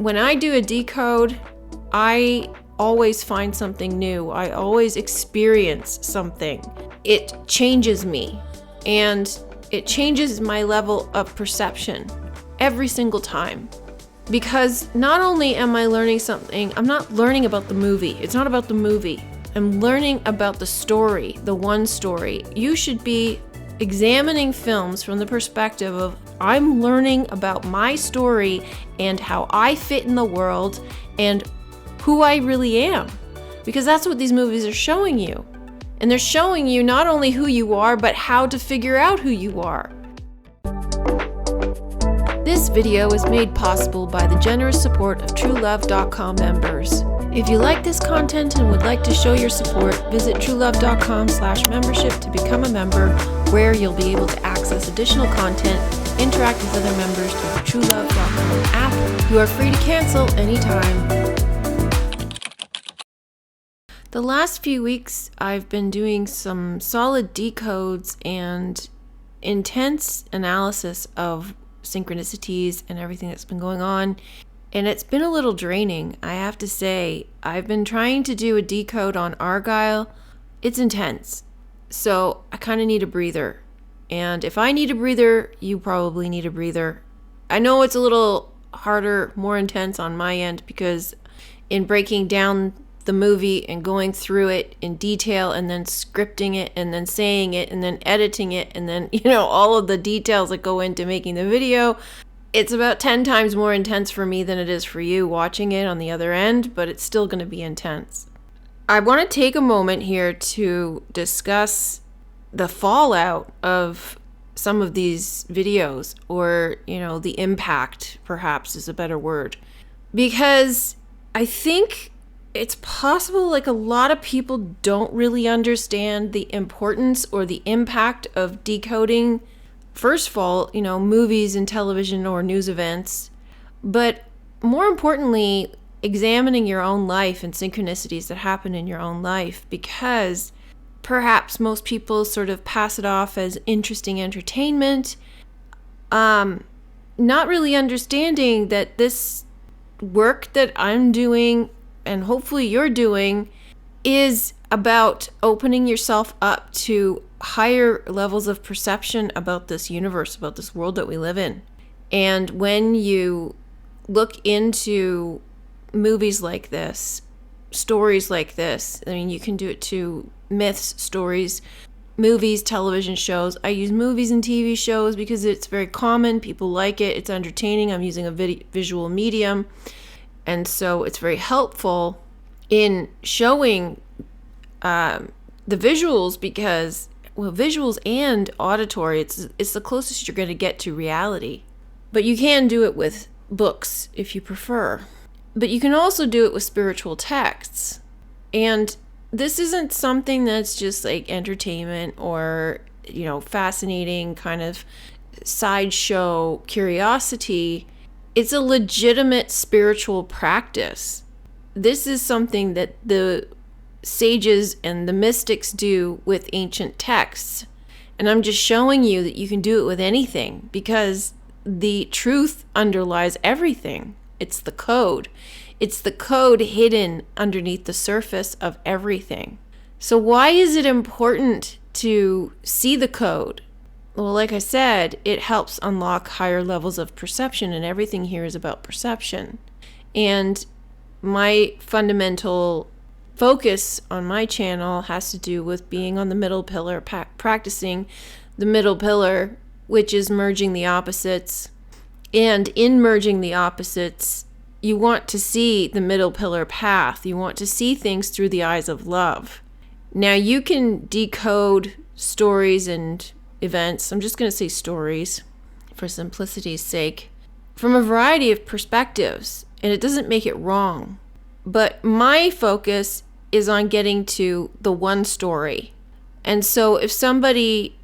When I do a decode, I always find something new. I always experience something. It changes me, and it changes my level of perception every single time. Because not only am I learning something, I'm not learning about the movie. It's not about the movie. I'm learning about the story, the one story. You should be examining films from the perspective of, I'm learning about my story and how I fit in the world and who I really am. Because that's what these movies are showing you. And they're showing you not only who you are, but how to figure out who you are. This video is made possible by the generous support of TrueLove.com members. If you like this content and would like to show your support, visit TrueLove.com/membership to become a member, where you'll be able to access additional content, interact with other members through the TrueLove.com app. You are free to cancel anytime. The last few weeks, I've been doing some solid decodes and intense analysis of synchronicities and everything that's been going on. And it's been a little draining, I have to say. I've been trying to do a decode on Argyle. It's intense. So I kind of need a breather. And if I need a breather, you probably need a breather. I know it's a little harder, more intense on my end, because in breaking down the movie and going through it in detail and then scripting it and then saying it and then editing it and then, all of the details that go into making the video, it's about 10 times more intense for me than it is for you watching it on the other end, but it's still going to be intense. I want to take a moment here to discuss the fallout of some of these videos, or, the impact, perhaps, is a better word. Because I think it's possible, a lot of people don't really understand the importance or the impact of decoding, first of all, movies and television or news events, but more importantly, examining your own life and synchronicities that happen in your own life, because perhaps most people sort of pass it off as interesting entertainment, not really understanding that this work that I'm doing, and hopefully you're doing, is about opening yourself up to higher levels of perception about this universe, about this world that we live in. And when you look into movies like this, stories like this, you can do it to myths, stories, movies, television shows. I use movies and TV shows because it's very common. People like it. It's entertaining. I'm using a visual medium. And so it's very helpful in showing the visuals, because visuals and auditory, it's the closest you're going to get to reality. But you can do it with books if you prefer. But you can also do it with spiritual texts. And this isn't something that's just entertainment or, fascinating kind of sideshow curiosity. It's a legitimate spiritual practice. This is something that the sages and the mystics do with ancient texts. And I'm just showing you that you can do it with anything, because the truth underlies everything. It's the code. It's the code hidden underneath the surface of everything. So why is it important to see the code? Well, like I said, it helps unlock higher levels of perception, and everything here is about perception. And my fundamental focus on my channel has to do with being on the middle pillar, practicing the middle pillar, which is merging the opposites. And in merging the opposites, you want to see the middle pillar path. You want to see things through the eyes of love. Now, you can decode stories and events, I'm just going to say stories for simplicity's sake, from a variety of perspectives, and it doesn't make it wrong. But my focus is on getting to the one story. And so if somebody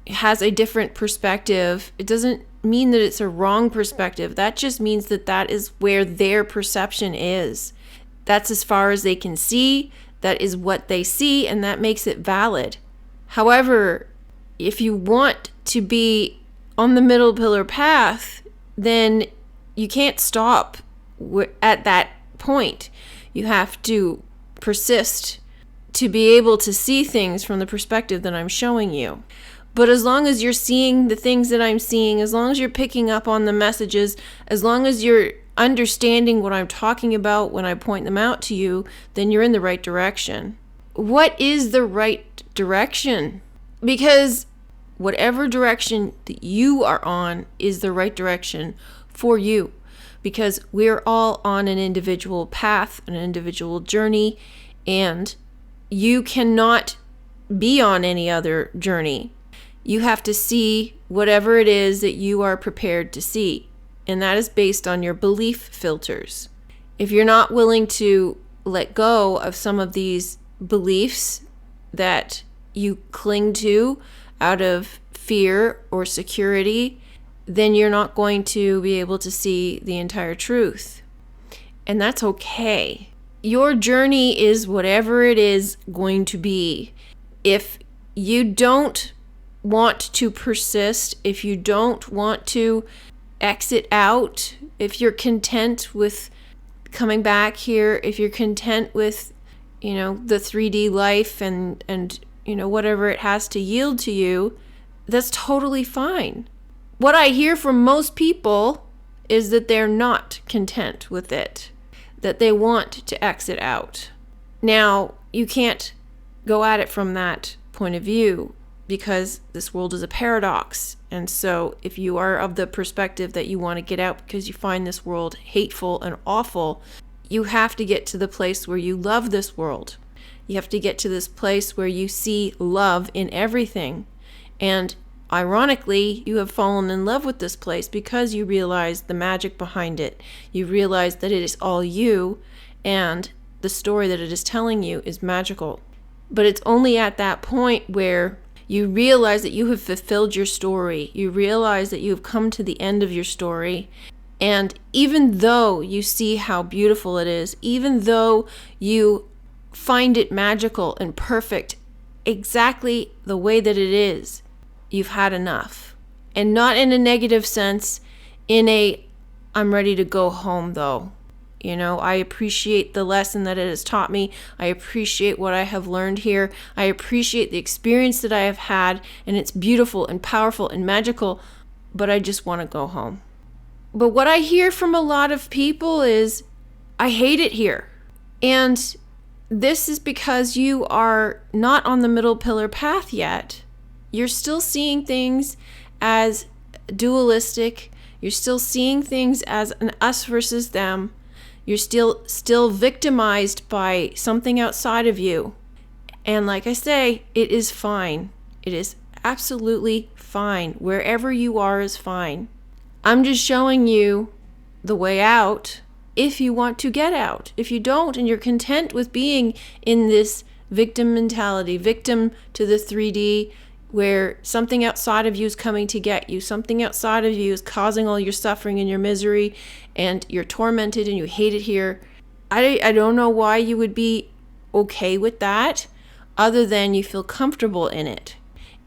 has a different perspective, it doesn't mean that it's a wrong perspective. That just means that that is where their perception is. That's as far as they can see. That is what they see, and that makes it valid. However, if you want to be on the middle pillar path, then you can't stop at that point. You have to persist to be able to see things from the perspective that I'm showing you. But as long as you're seeing the things that I'm seeing, as long as you're picking up on the messages, as long as you're understanding what I'm talking about when I point them out to you, then you're in the right direction. What is the right direction? Because whatever direction that you are on is the right direction for you. Because we're all on an individual path, an individual journey, and you cannot be on any other journey. You have to see whatever it is that you are prepared to see. And that is based on your belief filters. If you're not willing to let go of some of these beliefs that you cling to out of fear or security, then you're not going to be able to see the entire truth. And that's okay. Your journey is whatever it is going to be. If you don't want to persist, if you don't want to exit out, if you're content with coming back here, if you're content with, the 3D life and whatever it has to yield to you, that's totally fine. What I hear from most people is that they're not content with it, that they want to exit out. Now, you can't go at it from that point of view because this world is a paradox. And so if you are of the perspective that you want to get out because you find this world hateful and awful, you have to get to the place where you love this world. You have to get to this place where you see love in everything. And ironically, you have fallen in love with this place because you realize the magic behind it. You realize that it is all you, and the story that it is telling you is magical. But it's only at that point where you realize that you have fulfilled your story. You realize that you have come to the end of your story. And even though you see how beautiful it is, even though you find it magical and perfect, exactly the way that it is, you've had enough. And not in a negative sense, in a, I'm ready to go home though. I appreciate the lesson that it has taught me. I appreciate what I have learned here. I appreciate the experience that I have had, and it's beautiful and powerful and magical, but I just want to go home. But what I hear from a lot of people is, I hate it here. And this is because you are not on the middle pillar path yet. You're still seeing things as dualistic. You're still seeing things as an us versus them. You're still victimized by something outside of you. And like I say, it is fine. It is absolutely fine. Wherever you are is fine. I'm just showing you the way out if you want to get out. If you don't and you're content with being in this victim mentality, victim to the 3D, where something outside of you is coming to get you, something outside of you is causing all your suffering and your misery, and you're tormented and you hate it here, I don't know why you would be okay with that other than you feel comfortable in it.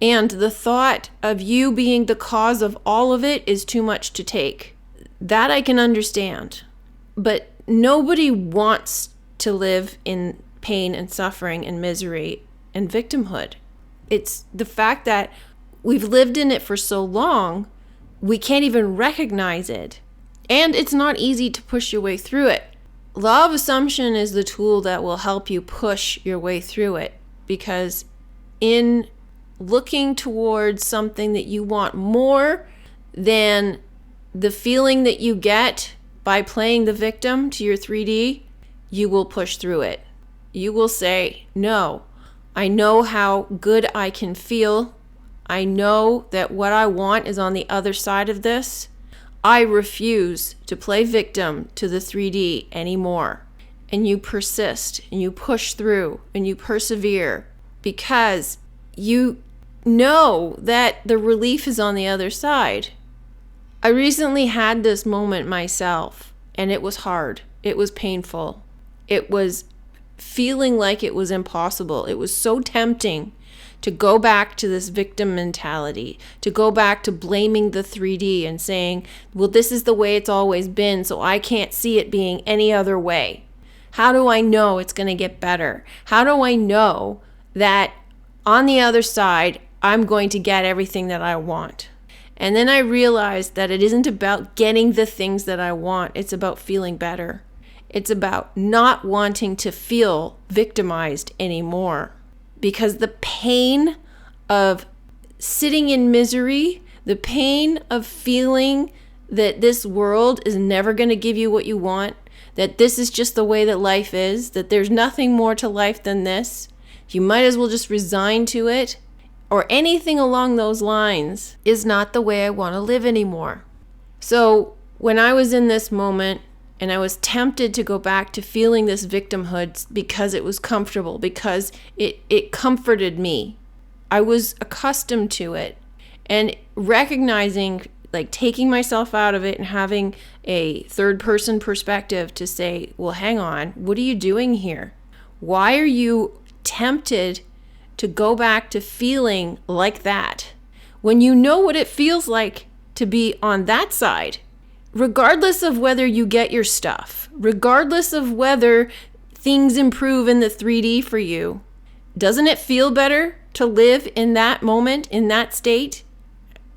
And the thought of you being the cause of all of it is too much to take. That I can understand. But nobody wants to live in pain and suffering and misery and victimhood. It's the fact that we've lived in it for so long, we can't even recognize it. And it's not easy to push your way through it. Law of assumption is the tool that will help you push your way through it. Because in looking towards something that you want more than the feeling that you get by playing the victim to your 3D, you will push through it. You will say, no, I know how good I can feel. I know that what I want is on the other side of this. I refuse to play victim to the 3D anymore. And you persist and you push through and you persevere because you know that the relief is on the other side. I recently had this moment myself, and it was hard. It was painful. It was feeling like it was impossible. It was so tempting to go back to this victim mentality, to go back to blaming the 3D and saying, well, this is the way it's always been, so I can't see it being any other way. How do I know it's going to get better? How do I know that on the other side, I'm going to get everything that I want? And then I realized that it isn't about getting the things that I want. It's about feeling better. It's about not wanting to feel victimized anymore. Because the pain of sitting in misery, the pain of feeling that this world is never going to give you what you want, that this is just the way that life is, that there's nothing more to life than this, you might as well just resign to it, or anything along those lines, is not the way I want to live anymore. So when I was in this moment and I was tempted to go back to feeling this victimhood because it was comfortable, because it comforted me, I was accustomed to it, and recognizing, like taking myself out of it and having a third person perspective to say, well, hang on, what are you doing here? Why are you tempted to go back to feeling like that when you know what it feels like to be on that side? Regardless of whether you get your stuff, regardless of whether things improve in the 3D for you, doesn't it feel better to live in that moment, in that state?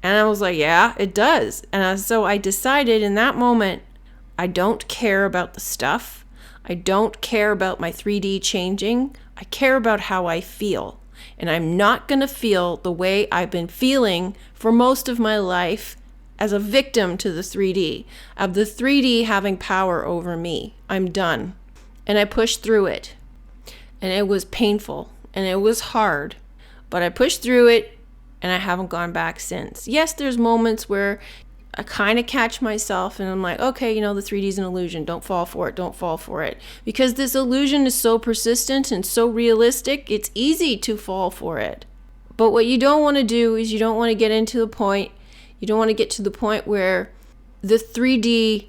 And I was like, yeah, it does. And so I decided in that moment, I don't care about the stuff. I don't care about my 3D changing. I care about how I feel. And I'm not going to feel the way I've been feeling for most of my life as a victim to the 3D, of the 3D having power over me. I'm done. And I pushed through it. And it was painful and it was hard, but I pushed through it and I haven't gone back since. Yes, there's moments where I kind of catch myself and I'm like, okay, the 3D is an illusion. Don't fall for it. Don't fall for it. Because this illusion is so persistent and so realistic, it's easy to fall for it. But what you don't want to do is you don't want to get to the point where the 3D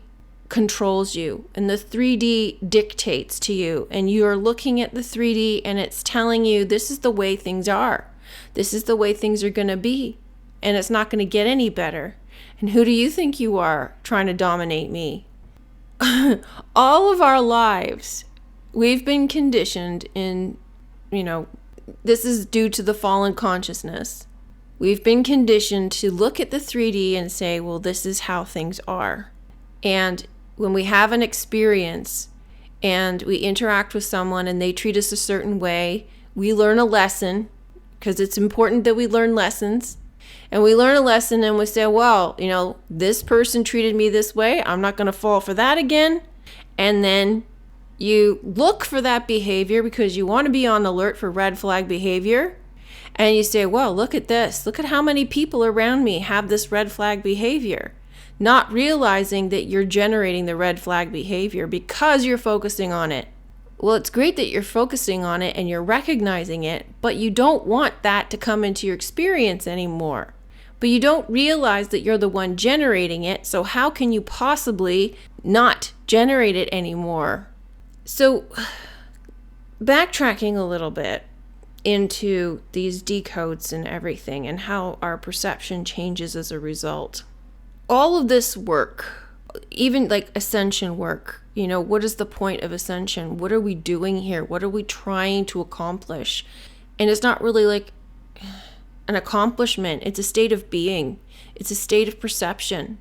controls you and the 3D dictates to you, and you're looking at the 3D and it's telling you this is the way things are. This is the way things are going to be, and it's not going to get any better. And who do you think you are trying to dominate me? All of our lives, we've been conditioned in, this is due to the fallen consciousness. We've been conditioned to look at the 3D and say, well, this is how things are. And when we have an experience and we interact with someone and they treat us a certain way, we learn a lesson, because it's important that we learn lessons. And we learn a lesson and we say, well, this person treated me this way. I'm not going to fall for that again. And then you look for that behavior because you want to be on alert for red flag behavior. And you say, well, look at this. Look at how many people around me have this red flag behavior. Not realizing that you're generating the red flag behavior because you're focusing on it. Well, it's great that you're focusing on it and you're recognizing it, but you don't want that to come into your experience anymore. But you don't realize that you're the one generating it, so how can you possibly not generate it anymore? So, backtracking a little bit into these decodes and everything and how our perception changes as a result. All of this work, even like ascension work, what is the point of ascension? What are we doing here? What are we trying to accomplish? And it's not really like an accomplishment. It's a state of being. It's a state of perception.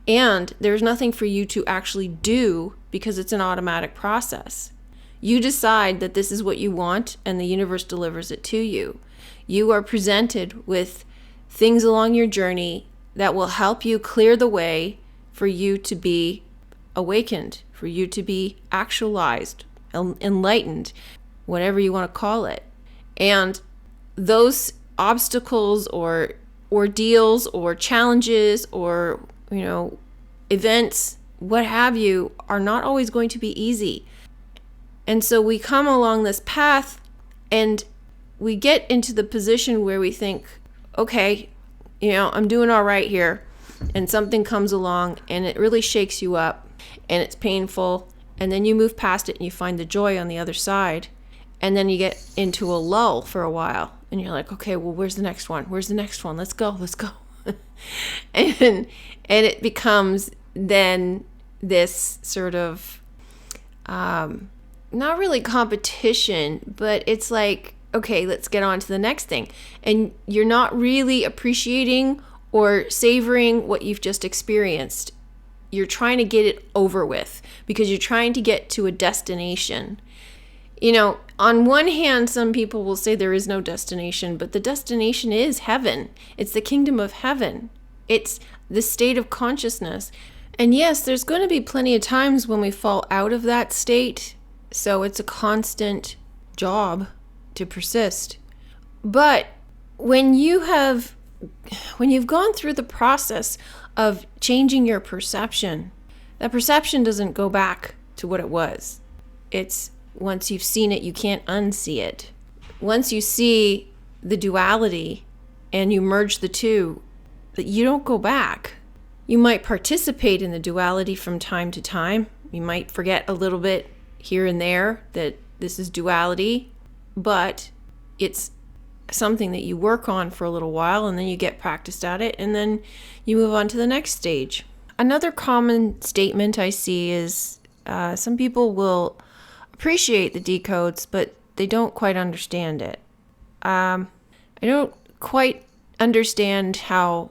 And there's nothing for you to actually do because it's an automatic process. You decide that this is what you want and the universe delivers it to you. You are presented with things along your journey that will help you clear the way for you to be awakened, for you to be actualized, enlightened, whatever you want to call it. And those obstacles or ordeals or challenges or, events, what have you, are not always going to be easy. And so we come along this path and we get into the position where we think, okay, I'm doing all right here. And something comes along and it really shakes you up and it's painful. And then you move past it and you find the joy on the other side. And then you get into a lull for a while. And you're like, okay, well, where's the next one? Where's the next one? Let's go. and it becomes then this sort of, not really competition, but it's like, okay, let's get on to the next thing. And you're not really appreciating or savoring what you've just experienced. You're trying to get it over with because you're trying to get to a destination. On one hand, some people will say there is no destination, but the destination is heaven. It's the kingdom of heaven. It's the state of consciousness. And yes, there's going to be plenty of times when we fall out of that state. So it's a constant job to persist. But when you've gone through the process of changing your perception, that perception doesn't go back to what it was. It's once you've seen it, you can't unsee it. Once you see the duality and you merge the two, you don't go back. You might participate in the duality from time to time. You might forget a little bit here and there that this is duality, but it's something that you work on for a little while, and then you get practiced at it, and then you move on to the next stage. Another common statement I see is some people will appreciate the decodes, but they don't quite understand it. I don't quite understand how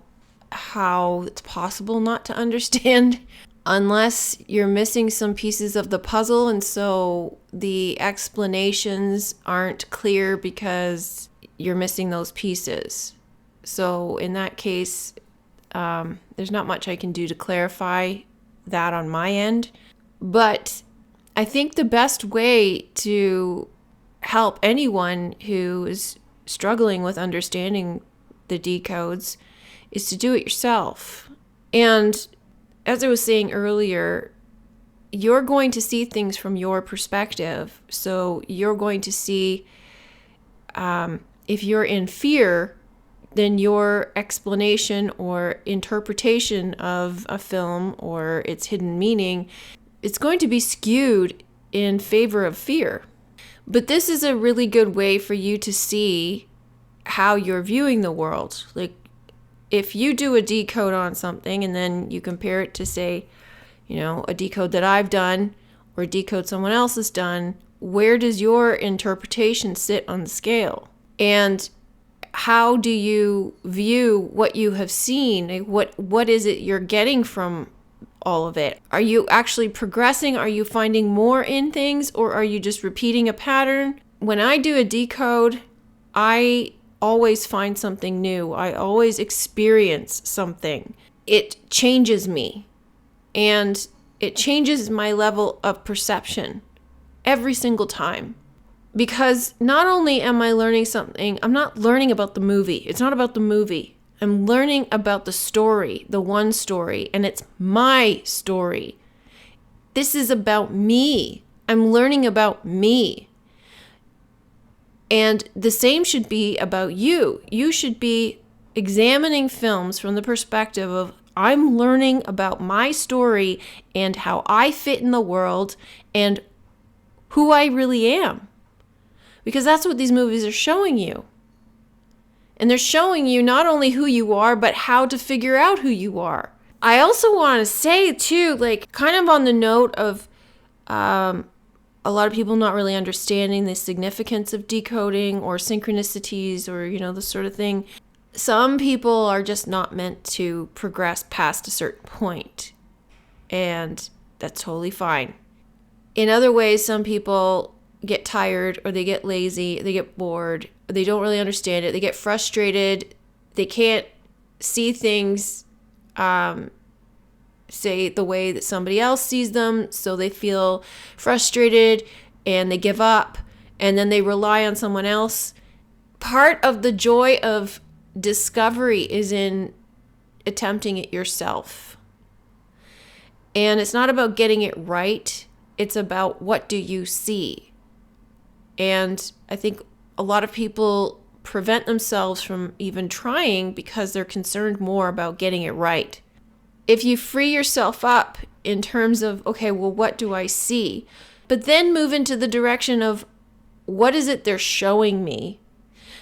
it's possible not to understand unless you're missing some pieces of the puzzle, and so the explanations aren't clear because you're missing those pieces. So in that case, there's not much I can do to clarify that on my end. But I think the best way to help anyone who is struggling with understanding the decodes is to do it yourself. And as I was saying earlier, you're going to see things from your perspective. So you're going to see, if you're in fear, then your explanation or interpretation of a film or its hidden meaning, it's going to be skewed in favor of fear. But this is a really good way for you to see how you're viewing the world. Like, if you do a decode on something and then you compare it to, say, a decode that I've done or a decode someone else has done, where does your interpretation sit on the scale? And how do you view what you have seen? Like, what is it you're getting from all of it? Are you actually progressing? Are you finding more in things, or are you just repeating a pattern? When I do a decode, I always find something new. I always experience something. It changes me, and it changes my level of perception every single time. Because not only am I learning something, I'm not learning about the movie. It's not about the movie. I'm learning about the story, the one story, and it's my story. This is about me. I'm learning about me. And the same should be about you. You should be examining films from the perspective of, I'm learning about my story and how I fit in the world and who I really am. Because that's what these movies are showing you. And they're showing you not only who you are, but how to figure out who you are. I also want to say, too, like, kind of on the note of a lot of people not really understanding the significance of decoding or synchronicities or, this sort of thing. Some people are just not meant to progress past a certain point. And that's totally fine. In other ways, some people get tired, or they get lazy, they get bored, or they don't really understand it, they get frustrated, they can't see things say the way that somebody else sees them, so they feel frustrated and they give up, and then they rely on someone else. Part of the joy of discovery is in attempting it yourself. And it's not about getting it right, it's about what do you see. And I think a lot of people prevent themselves from even trying because they're concerned more about getting it right. If you free yourself up in terms of, okay, well, what do I see? But then move into the direction of, what is it they're showing me?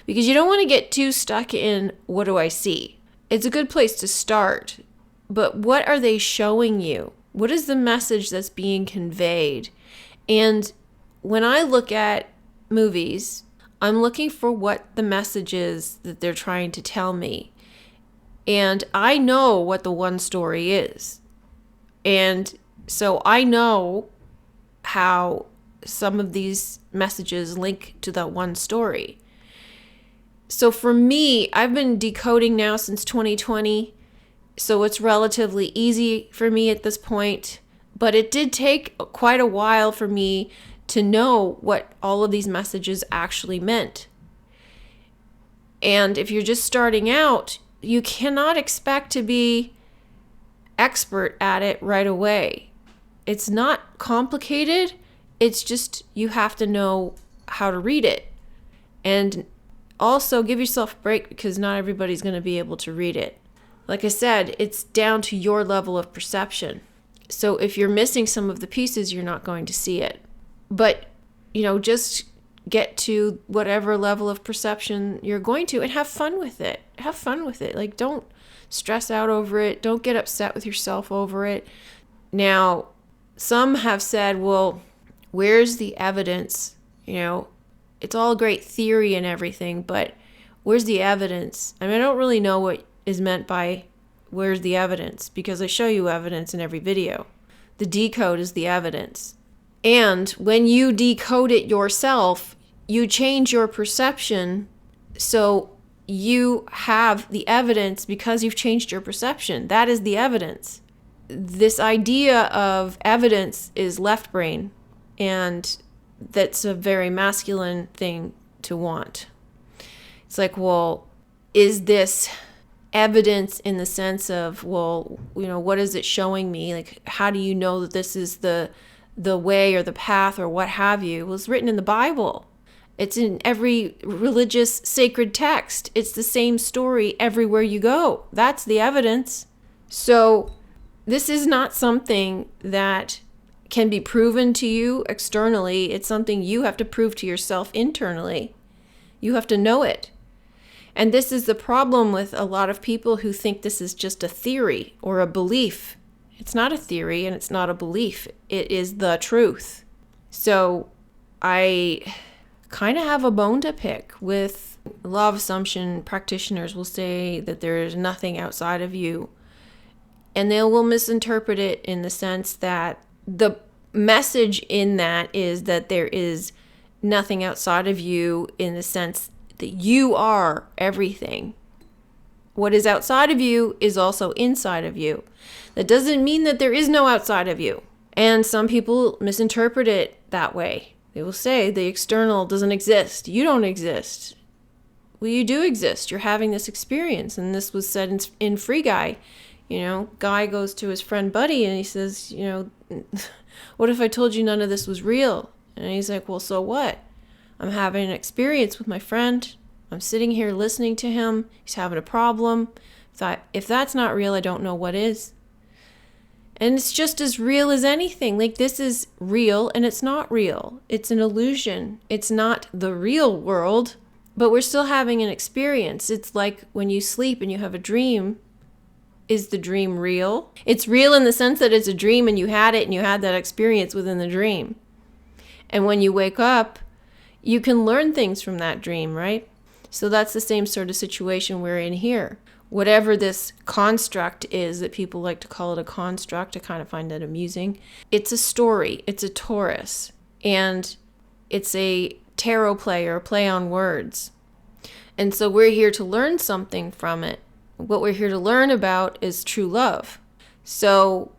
because you don't want to get too stuck in what do I see. It's a good place to start, but what are they showing you? What is the message that's being conveyed? And when I look at movies, I'm looking for what the message is that they're trying to tell me. And I know what the one story is. And so I know how some of these messages link to that one story. So for me, I've been decoding now since 2020. So it's relatively easy for me at this point. But it did take quite a while for me to know what all of these messages actually meant. And if you're just starting out, you cannot expect to be expert at it right away. It's not complicated. It's just you have to know how to read it. And also give yourself a break because not everybody's going to be able to read it. Like I said, it's down to your level of perception. So if you're missing some of the pieces, you're not going to see it. But, just get to whatever level of perception you're going to and have fun with it. Have fun with it. Like, don't stress out over it. Don't get upset with yourself over it. Now, some have said, well, where's the evidence? It's all great theory and everything, but where's the evidence? I don't really know what is meant by where's the evidence, because I show you evidence in every video. The decode is the evidence. And when you decode it yourself, you change your perception, so you have the evidence because you've changed your perception. That is the evidence. This idea of evidence is left brain, and that's a very masculine thing to want. It's like, well, is this evidence in the sense of, well, what is it showing me? Like, how do you know that this is the way or the path or what have you? Well, it's written in the Bible. It's in every religious sacred text. It's the same story everywhere you go. That's the evidence. So this is not something that can be proven to you externally. It's something you have to prove to yourself internally. You have to know it. And this is the problem with a lot of people who think this is just a theory or a belief. It's not a theory and it's not a belief. It is the truth. So I kind of have a bone to pick with law of assumption practitioners will say that there is nothing outside of you. And they will misinterpret it in the sense that the message in that is that there is nothing outside of you in the sense that you are everything. What is outside of you is also inside of you. That doesn't mean that there is no outside of you. And some people misinterpret it that way. They will say the external doesn't exist. You don't exist. Well, you do exist. You're having this experience. And this was said in Free Guy. Guy goes to his friend Buddy and he says, what if I told you none of this was real? And he's like, well, so what? I'm having an experience with my friend. I'm sitting here listening to him. He's having a problem. If that's not real, I don't know what is. And it's just as real as anything. Like, this is real and it's not real. It's an illusion. It's not the real world, but we're still having an experience. It's like when you sleep and you have a dream. Is the dream real? It's real in the sense that it's a dream and you had it and you had that experience within the dream. And when you wake up, you can learn things from that dream, right? So that's the same sort of situation we're in here. Whatever this construct is that people like to call it a construct, I kind of find that amusing. It's a story. It's a torus. And it's a tarot play or a play on words. And so we're here to learn something from it. What we're here to learn about is true love. So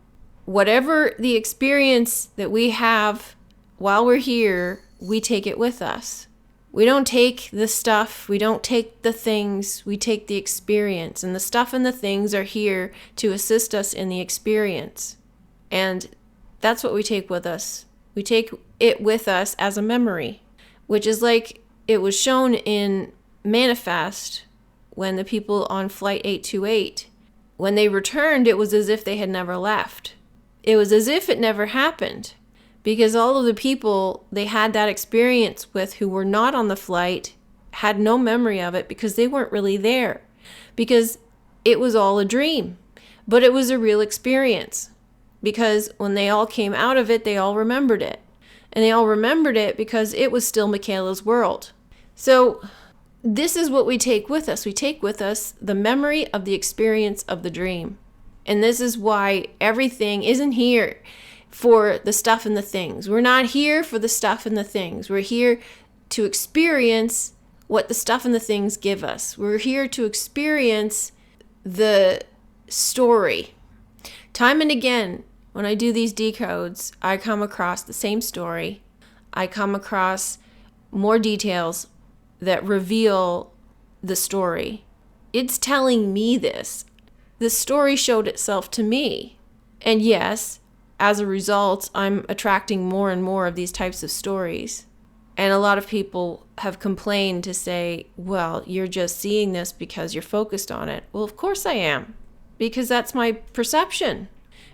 whatever the experience that we have while we're here, we take it with us. We don't take the stuff, we don't take the things, we take the experience. And the stuff and the things are here to assist us in the experience. And that's what we take with us. We take it with us as a memory, which is like it was shown in Manifest when the people on Flight 828, when they returned, it was as if they had never left. It was as if it never happened. Because all of the people they had that experience with who were not on the flight had no memory of it because they weren't really there, because it was all a dream. But it was a real experience, because when they all came out of it, they all remembered it. And they all remembered it because it was still Michaela's world. So this is what we take with us. We take with us the memory of the experience of the dream. And this is why everything isn't here for the stuff and the things. We're not here for the stuff and the things. We're here to experience what the stuff and the things give us. We're here to experience the story. Time and again, when I do these decodes, I come across the same story. I come across more details that reveal the story. It's telling me this. The story showed itself to me. And yes, as a result, I'm attracting more and more of these types of stories. And a lot of people have complained to say, well, you're just seeing this because you're focused on it. Well, of course I am, because that's my perception.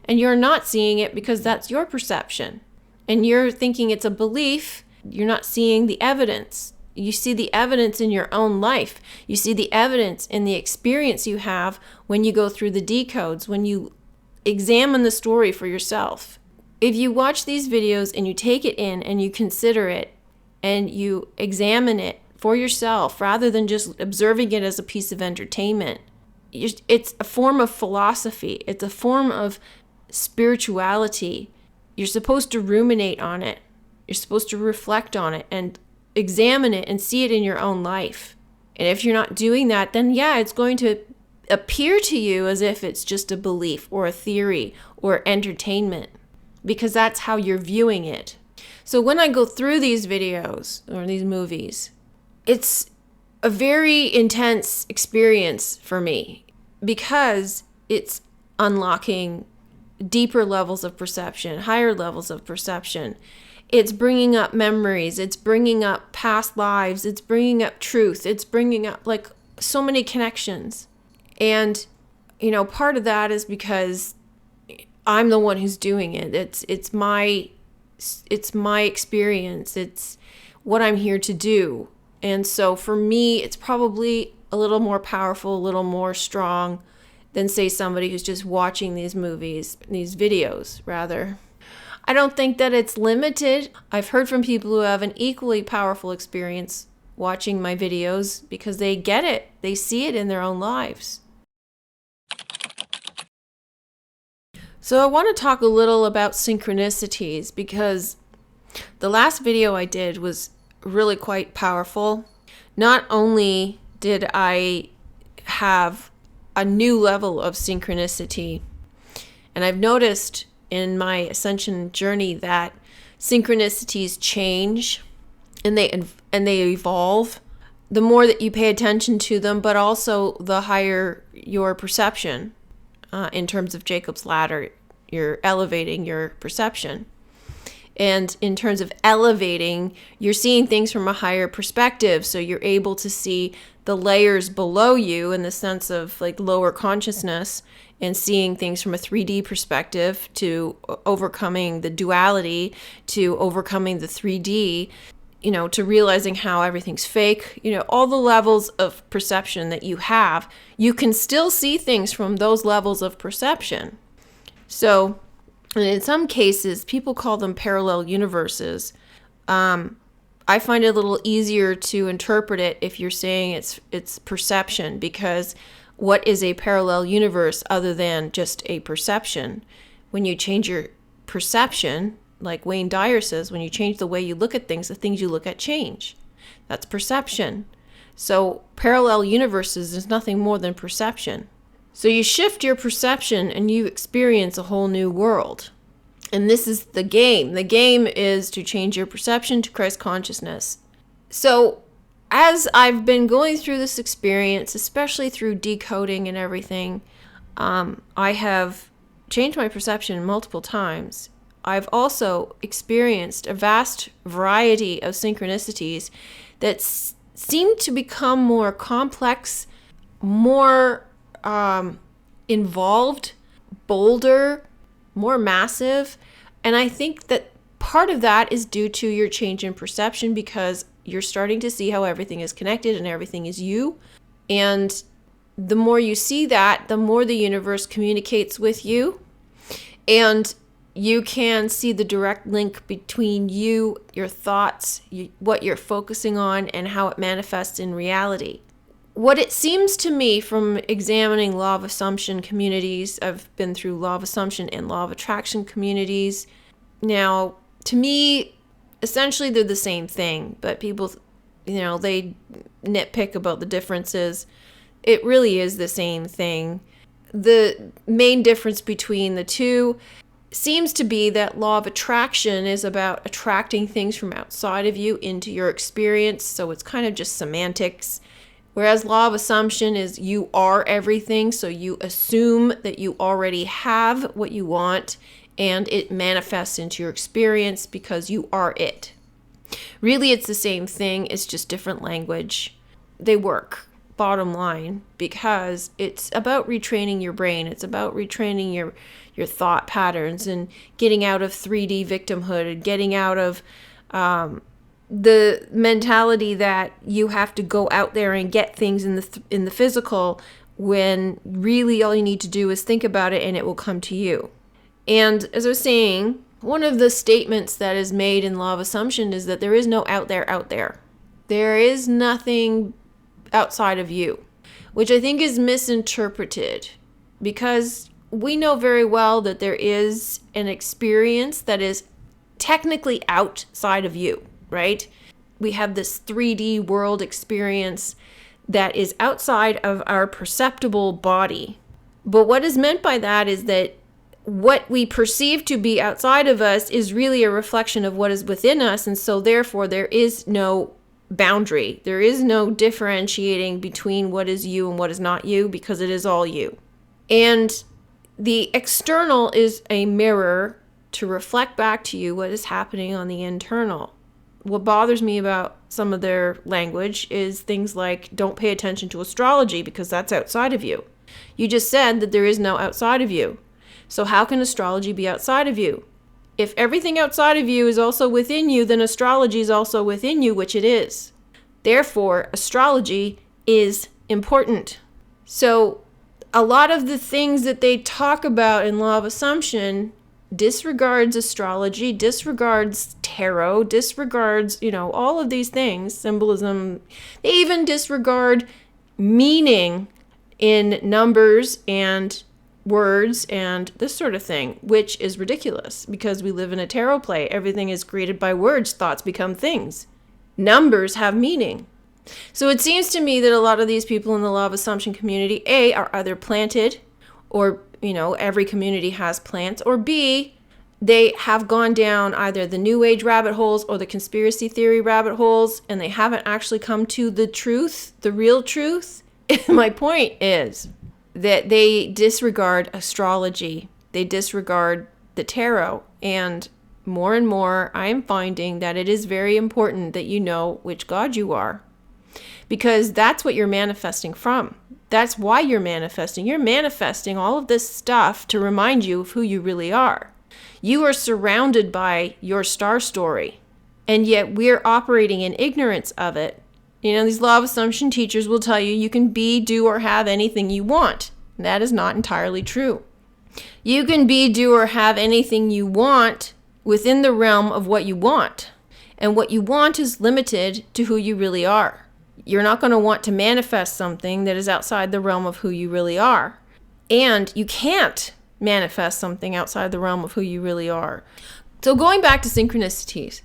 And you're not seeing it because that's your perception. And you're thinking it's a belief. You're not seeing the evidence. You see the evidence in your own life. You see the evidence in the experience you have when you go through the decodes, when you examine the story for yourself. If you watch these videos and you take it in and you consider it and you examine it for yourself rather than just observing it as a piece of entertainment, it's a form of philosophy. It's a form of spirituality. You're supposed to ruminate on it. You're supposed to reflect on it and examine it and see it in your own life. And if you're not doing that, then yeah, it's going to appear to you as if it's just a belief or a theory or entertainment, because that's how you're viewing it. So when I go through these videos or these movies, it's a very intense experience for me because it's unlocking deeper levels of perception, higher levels of perception. It's bringing up memories. It's bringing up past lives. It's bringing up truth. It's bringing up like so many connections. And, part of that is because I'm the one who's doing it. It's my experience. It's what I'm here to do. And so for me, it's probably a little more powerful, a little more strong than, say, somebody who's just watching these videos, rather. I don't think that it's limited. I've heard from people who have an equally powerful experience watching my videos because they get it. They see it in their own lives. So I want to talk a little about synchronicities because the last video I did was really quite powerful. Not only did I have a new level of synchronicity, and I've noticed in my ascension journey that synchronicities change and they evolve the more that you pay attention to them, but also the higher your perception. In terms of Jacob's ladder, you're elevating your perception. And in terms of elevating, you're seeing things from a higher perspective. So you're able to see the layers below you in the sense of like lower consciousness and seeing things from a 3D perspective, to overcoming the duality, to overcoming the 3D, to realizing how everything's fake, all the levels of perception that you have, you can still see things from those levels of perception. So, and in some cases, people call them parallel universes. I find it a little easier to interpret it if you're saying it's perception, because what is a parallel universe other than just a perception? When you change your perception, like Wayne Dyer says, when you change the way you look at things, the things you look at change. That's perception. So parallel universes is nothing more than perception. So you shift your perception and you experience a whole new world. And this is the game. The game is to change your perception to Christ consciousness. So as I've been going through this experience, especially through decoding and everything, I have changed my perception multiple times. I've also experienced a vast variety of synchronicities that seem to become more complex, more involved, bolder, more massive. And I think that part of that is due to your change in perception, because You're starting to see how everything is connected and everything is you. And the more you see that, the more the universe communicates with you. And you can see the direct link between you, your thoughts, what you're focusing on, and how it manifests in reality. What it seems to me from examining law of assumption communities, I've been through law of assumption and law of attraction communities. Now, to me, essentially they're the same thing, but people, they nitpick about the differences. It really is the same thing. The main difference between the two seems to be that law of attraction is about attracting things from outside of you into your experience, so it's kind of just semantics. Whereas law of assumption is you are everything, so you assume that you already have what you want, and it manifests into your experience because you are it. Really, it's the same thing, it's just different language. They work, bottom line, because it's about retraining your brain. It's about retraining your thought patterns and getting out of 3D victimhood and getting out of the mentality that you have to go out there and get things in the physical, when really all you need to do is think about it and it will come to you. And as I was saying, one of the statements that is made in law of assumption is that there is no out there out there. There is nothing outside of you, which I think is misinterpreted, because we know very well that there is an experience that is technically outside of you, right? We have this 3D world experience that is outside of our perceptible body. But what is meant by that is that what we perceive to be outside of us is really a reflection of what is within us, and so therefore there is no boundary. There is no differentiating between what is you and what is not you, because it is all you. And the external is a mirror to reflect back to you what is happening on the internal. What bothers me about some of their language is things like, don't pay attention to astrology because that's outside of you. You just said that there is no outside of you. So how can astrology be outside of you? If everything outside of you is also within you, then astrology is also within you, which it is. Therefore, astrology is important. So a lot of the things that they talk about in law of assumption disregards astrology, disregards tarot, disregards, all of these things, symbolism. They even disregard meaning in numbers and words and this sort of thing, which is ridiculous because we live in a tarot play. Everything is created by words. Thoughts become things. Numbers have meaning. So it seems to me that a lot of these people in the law of assumption community, A, are either planted, or, every community has plants, or B, they have gone down either the New Age rabbit holes or the conspiracy theory rabbit holes, and they haven't actually come to the truth, the real truth. My point is that they disregard astrology. They disregard the tarot. And more, I'm finding that it is very important that you know which God you are. Because that's what you're manifesting from. That's why you're manifesting. You're manifesting all of this stuff to remind you of who you really are. You are surrounded by your star story, and yet we're operating in ignorance of it. These law of assumption teachers will tell you can be, do, or have anything you want. That is not entirely true. You can be, do, or have anything you want within the realm of what you want. And what you want is limited to who you really are. You're not going to want to manifest something that is outside the realm of who you really are. And you can't manifest something outside the realm of who you really are. So going back to synchronicities,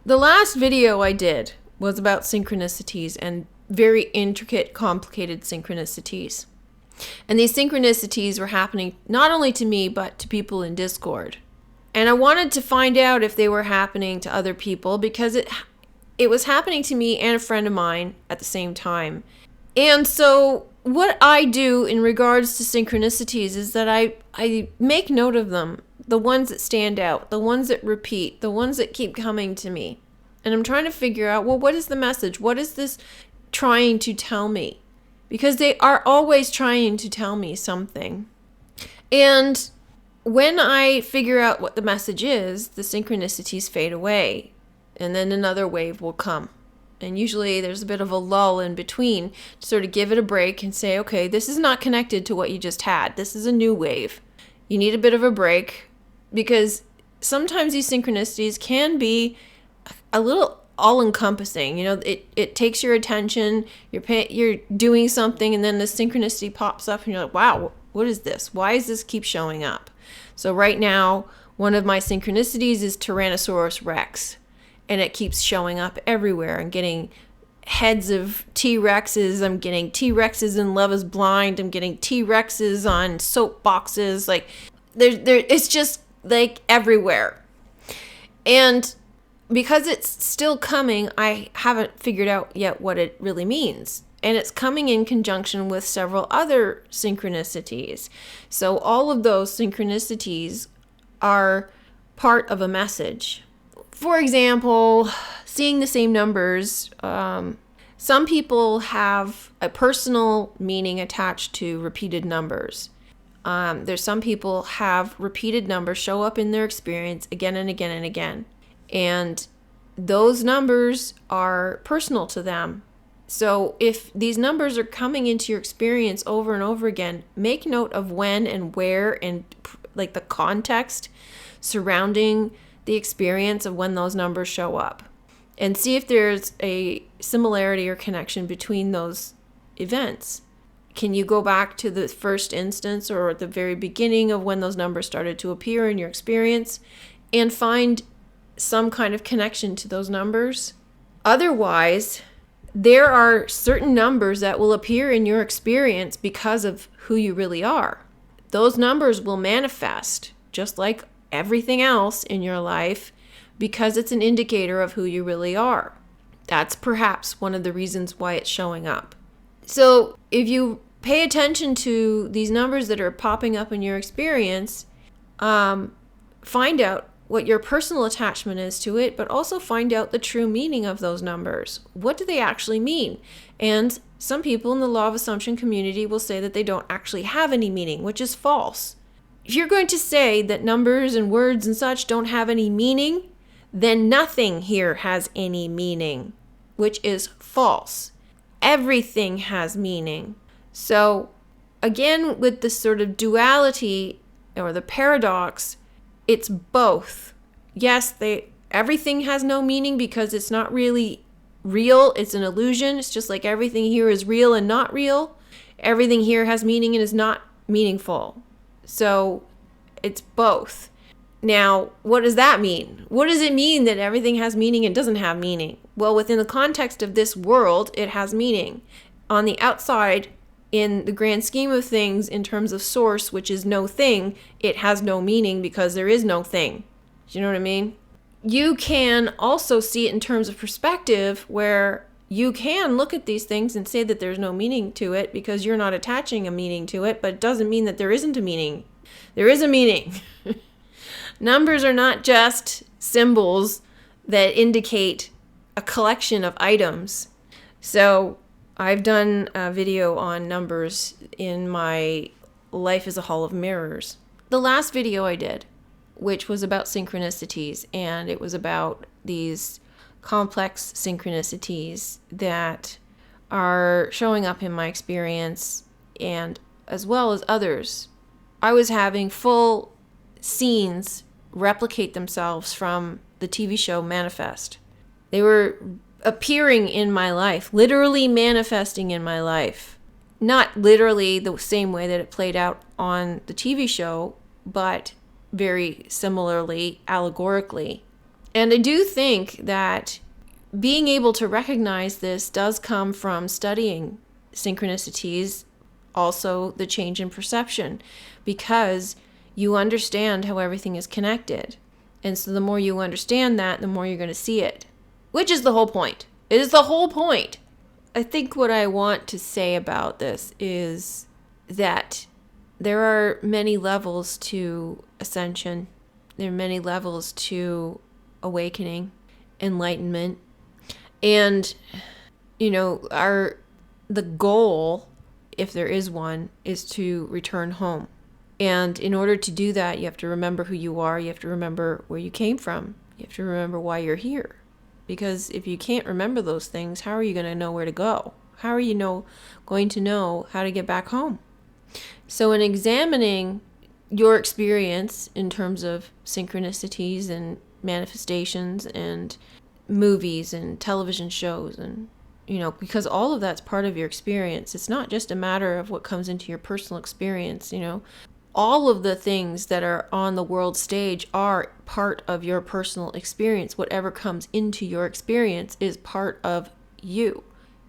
the last video I did was about synchronicities and very intricate, complicated synchronicities. And these synchronicities were happening not only to me, but to people in Discord. And I wanted to find out if they were happening to other people, because it was happening to me and a friend of mine at the same time. And so what I do in regards to synchronicities is that I make note of them, the ones that stand out, the ones that repeat, the ones that keep coming to me. And I'm trying to figure out, what is the message? What is this trying to tell me? Because they are always trying to tell me something. And when I figure out what the message is, the synchronicities fade away. And then another wave will come. And usually there's a bit of a lull in between to sort of give it a break and say, okay, this is not connected to what you just had. This is a new wave. You need a bit of a break, because sometimes these synchronicities can be a little all-encompassing. It takes your attention, you're doing something, and then the synchronicity pops up and you're like, wow, what is this? Why does this keep showing up? So right now, one of my synchronicities is Tyrannosaurus Rex, and it keeps showing up everywhere. I'm getting heads of T-Rexes. I'm getting T-Rexes in Love is Blind. I'm getting T-Rexes on soapboxes. Like, it's just like everywhere. And because it's still coming, I haven't figured out yet what it really means. And it's coming in conjunction with several other synchronicities. So all of those synchronicities are part of a message. For example, seeing the same numbers. Some people have a personal meaning attached to repeated numbers. There's some people have repeated numbers show up in their experience again and again and again. And those numbers are personal to them. So if these numbers are coming into your experience over and over again, make note of when and where and like the context surrounding the experience of when those numbers show up, and see if there's a similarity or connection between those events. Can you go back to the first instance or at the very beginning of when those numbers started to appear in your experience and find some kind of connection to those numbers? Otherwise, there are certain numbers that will appear in your experience because of who you really are. Those numbers will manifest just like everything else in your life because it's an indicator of who you really are. That's perhaps one of the reasons why it's showing up. So if you pay attention to these numbers that are popping up in your experience, find out what your personal attachment is to it, but also find out the true meaning of those numbers. What do they actually mean? And some people in the law of assumption community will say that they don't actually have any meaning, which is false. If you're going to say that numbers and words and such don't have any meaning, then nothing here has any meaning, which is false. Everything has meaning. So again, with this sort of duality or the paradox, it's both. Yes, everything has no meaning because it's not really real. It's an illusion. It's just like everything here is real and not real. Everything here has meaning and is not meaningful. So it's both. Now, what does that mean? What does it mean that everything has meaning and doesn't have meaning? Well, within the context of this world, it has meaning. On the outside, in the grand scheme of things, in terms of source, which is no thing, it has no meaning because there is no thing. Do you know what I mean? You can also see it in terms of perspective, where you can look at these things and say that there's no meaning to it because you're not attaching a meaning to it, but it doesn't mean that there isn't a meaning. There is a meaning. Numbers are not just symbols that indicate a collection of items. So I've done a video on numbers in my Life is a Hall of Mirrors. The last video I did, which was about synchronicities, and it was about these complex synchronicities that are showing up in my experience and as well as others. I was having full scenes replicate themselves from the TV show Manifest. They were appearing in my life, literally manifesting in my life. Not literally the same way that it played out on the TV show, but very similarly, allegorically. And I do think that being able to recognize this does come from studying synchronicities, also the change in perception, because you understand how everything is connected. And so the more you understand that, the more you're going to see it, which is the whole point. It is the whole point. I think what I want to say about this is that there are many levels to ascension. There are many levels to awakening, enlightenment. And, the goal, if there is one, is to return home. And in order to do that, you have to remember who you are. You have to remember where you came from. You have to remember why you're here. Because if you can't remember those things, how are you going to know where to go? How are you going to know how to get back home? So in examining your experience in terms of synchronicities and manifestations and movies and television shows, and because all of that's part of your experience. It's not just a matter of what comes into your personal experience. All of the things that are on the world stage are part of your personal experience. Whatever comes into your experience is part of you.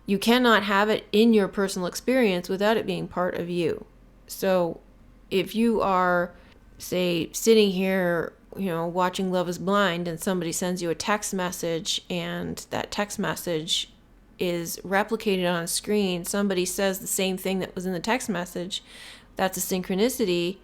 You cannot have it in your personal experience without it being part of you. So if you are, say, sitting here, watching Love is Blind, and somebody sends you a text message, and that text message is replicated on a screen, somebody says the same thing that was in the text message, that's a synchronicity.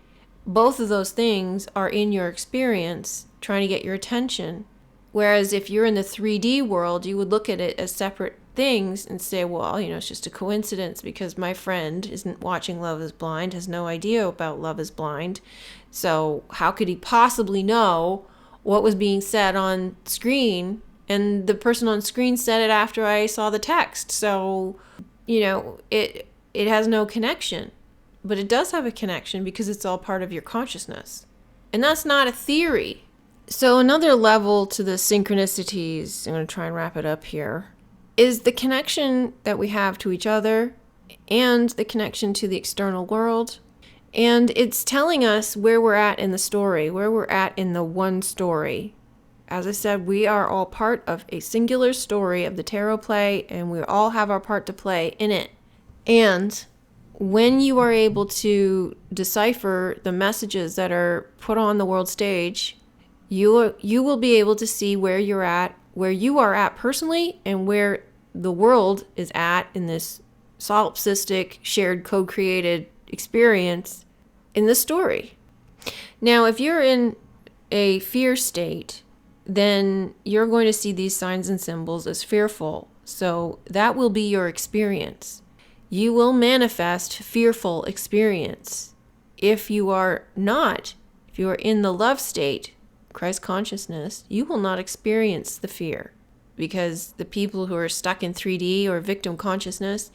Both of those things are in your experience trying to get your attention. Whereas if you're in the 3D world, you would look at it as separate things and say, well, it's just a coincidence because my friend isn't watching Love is Blind, has no idea about Love is Blind. So how could he possibly know what was being said on screen? And the person on screen said it after I saw the text. So, it has no connection. But it does have a connection because it's all part of your consciousness. And that's not a theory. So another level to the synchronicities, I'm going to try and wrap it up here, is the connection that we have to each other and the connection to the external world. And it's telling us where we're at in the story, where we're at in the one story. As I said, we are all part of a singular story of the tarot play, and we all have our part to play in it. And when you are able to decipher the messages that are put on the world stage, you will be able to see where you're at, where you are at personally, and where the world is at in this solipsistic, shared, co-created experience in the story. Now, if you're in a fear state, then you're going to see these signs and symbols as fearful. So that will be your experience. You will manifest fearful experience. If you are not, if you are in the love state, Christ consciousness, you will not experience the fear, because the people who are stuck in 3D or victim consciousness,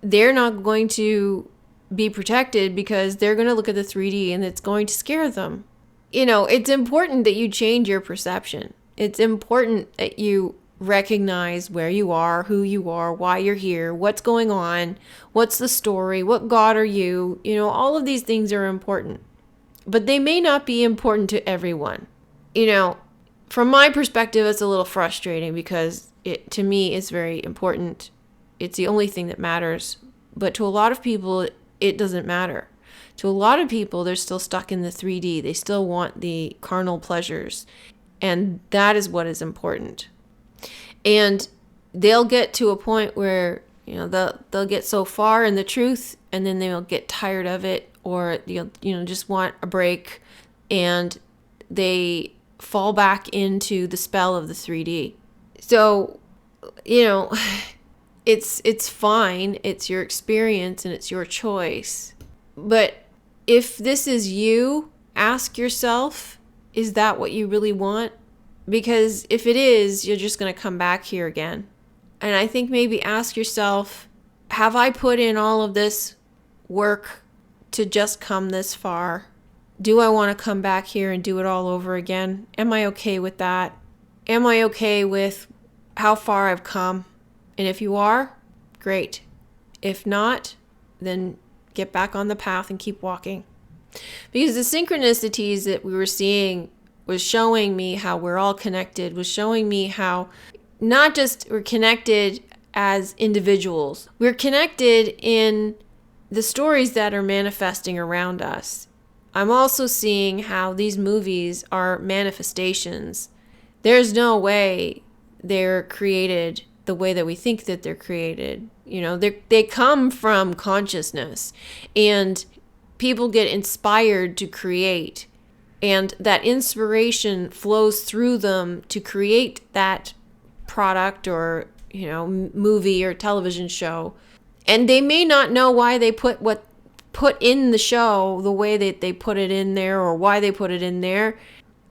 they're not going to be protected because they're going to look at the 3D and it's going to scare them. It's important that you change your perception. It's important that you recognize where you are, who you are, why you're here, what's going on, what's the story, what God are you. All of these things are important, but they may not be important to everyone. From my perspective, it's a little frustrating because to me, it's very important. It's the only thing that matters. But to a lot of people, it doesn't matter. To a lot of people, they're still stuck in the 3D. They still want the carnal pleasures. And that is what is important. And they'll get to a point where, they'll get so far in the truth, and then they'll get tired of it, or, just want a break, and they fall back into the spell of the 3D. So, it's fine. It's your experience and it's your choice. But if this is you, ask yourself, is that what you really want? Because if it is, you're just going to come back here again. And I think maybe ask yourself, have I put in all of this work to just come this far? Do I want to come back here and do it all over again? Am I okay with that? Am I okay with how far I've come? And if you are, great. If not, then get back on the path and keep walking. Because the synchronicities that we were seeing was showing me how we're all connected, was showing me how not just we're connected as individuals, we're connected in the stories that are manifesting around us. I'm also seeing how these movies are manifestations. There's no way they're created the way that we think that they're created. They come from consciousness, and people get inspired to create, and that inspiration flows through them to create that product or, movie or television show. And they may not know why they put in the show the way that they put it in there, or why they put it in there,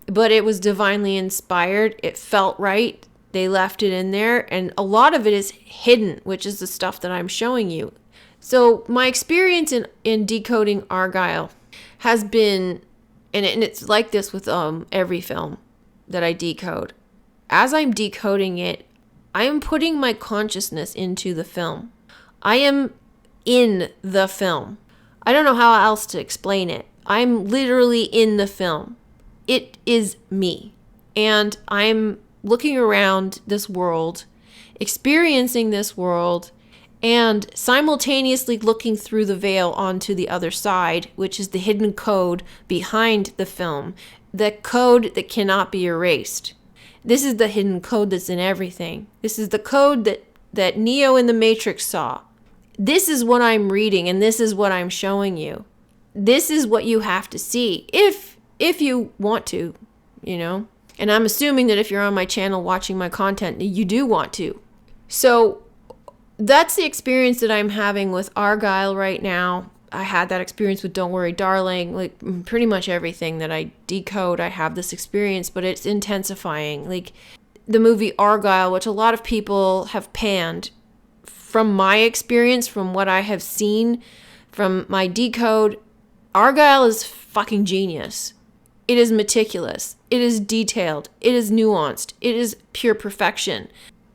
but it was divinely inspired. It felt right. they left it in there, and a lot of it is hidden, which is the stuff that I'm showing you. So my experience in decoding Argyle has been, and it's like this with every film that I decode. As I'm decoding it, I am putting my consciousness into the film. I am in the film. I don't know how else to explain it. I'm literally in the film. It is me. And I'm looking around this world, experiencing this world, and simultaneously looking through the veil onto the other side, which is the hidden code behind the film, the code that cannot be erased. This is the hidden code that's in everything. This is the code that Neo in the Matrix saw. This is what I'm reading, and this is what I'm showing you. This is what you have to see if you want to, you know. And I'm assuming that if you're on my channel watching my content, you do want to. So that's the experience that I'm having with Argyle right now. I had that experience with Don't Worry, Darling. Like pretty much everything that I decode, I have this experience, but it's intensifying. Like the movie Argyle, which a lot of people have panned. From my experience, from what I have seen, from my decode, Argyle is fucking genius. It is meticulous. It is detailed. It is nuanced. It is pure perfection.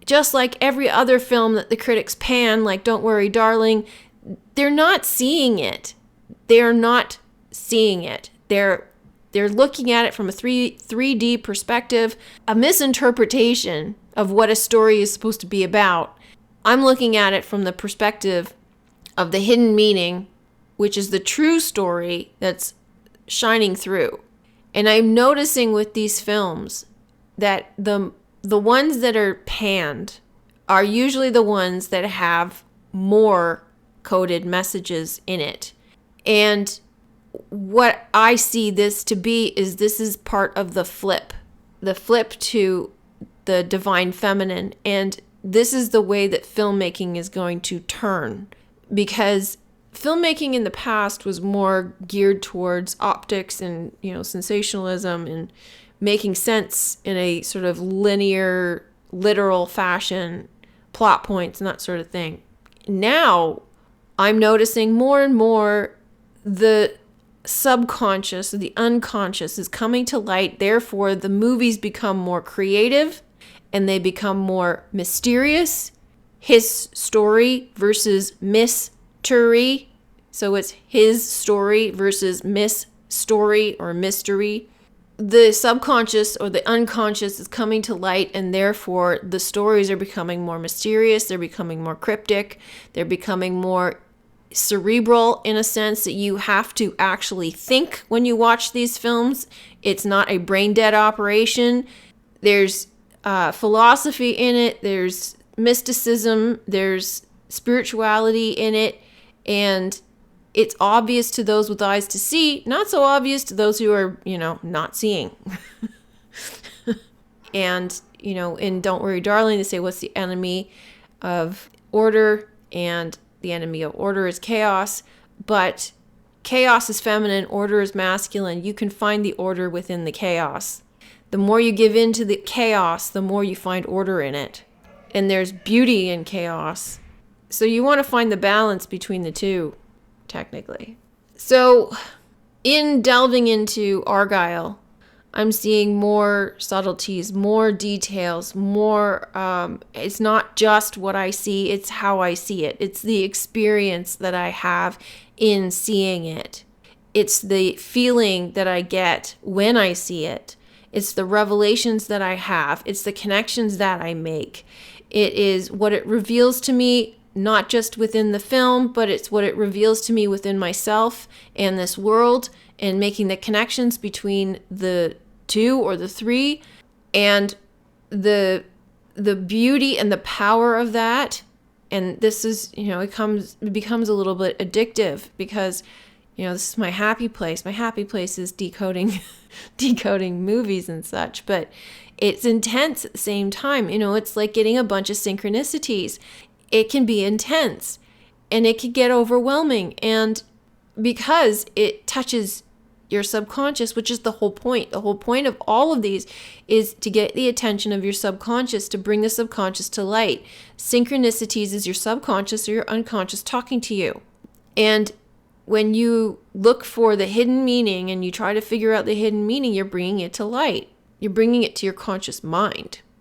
Just like every other film that the critics pan, like Don't Worry, Darling, they're not seeing it. They're not seeing it. They're looking at it from a 3D perspective, a misinterpretation of what a story is supposed to be about. I'm looking at it from the perspective of the hidden meaning, which is the true story that's shining through. And I'm noticing with these films that the ones that are panned are usually the ones that have more coded messages in it. And what I see this to be is this is part of the flip to the divine feminine. And this is the way that filmmaking is going to turn, because filmmaking in the past was more geared towards optics and, you know, sensationalism and making sense in a sort of linear, literal fashion, plot points and that sort of thing. Now, I'm noticing more and more the subconscious, the unconscious is coming to light. Therefore, the movies become more creative and they become more mysterious. His story versus mystery. So it's his story versus Miss story or mystery. The subconscious or the unconscious is coming to light, and therefore the stories are becoming more mysterious. They're becoming more cryptic. They're becoming more cerebral in a sense that you have to actually think when you watch these films. It's not a brain dead operation. There's philosophy in it. There's mysticism. There's spirituality in it. And it's obvious to those with eyes to see, not so obvious to those who are, you know, not seeing. And, you know, in Don't Worry, Darling, they say, what's the enemy of order? And the enemy of order is chaos. But chaos is feminine, order is masculine. You can find the order within the chaos. The more you give in to the chaos, the more you find order in it. And there's beauty in chaos. So you want to find the balance between the two, technically. So in delving into Argyle, I'm seeing more subtleties, more details, more, it's not just what I see, it's how I see it. It's the experience that I have in seeing it. It's the feeling that I get when I see it. It's the revelations that I have. It's the connections that I make. It is what it reveals to me, not just within the film, but it's what it reveals to me within myself and this world, and making the connections between the two or the three, and the beauty and the power of that. And this is, you know, it becomes a little bit addictive, because, you know, this is my happy place. My happy place is decoding movies and such, but it's intense at the same time. You know, it's like getting a bunch of synchronicities. It can be intense and it can get overwhelming, and because it touches your subconscious, which is the whole point. The whole point of all of these is to get the attention of your subconscious, to bring the subconscious to light. Synchronicities is your subconscious or your unconscious talking to you. And when you look for the hidden meaning and you try to figure out the hidden meaning, you're bringing it to light. You're bringing it to your conscious mind.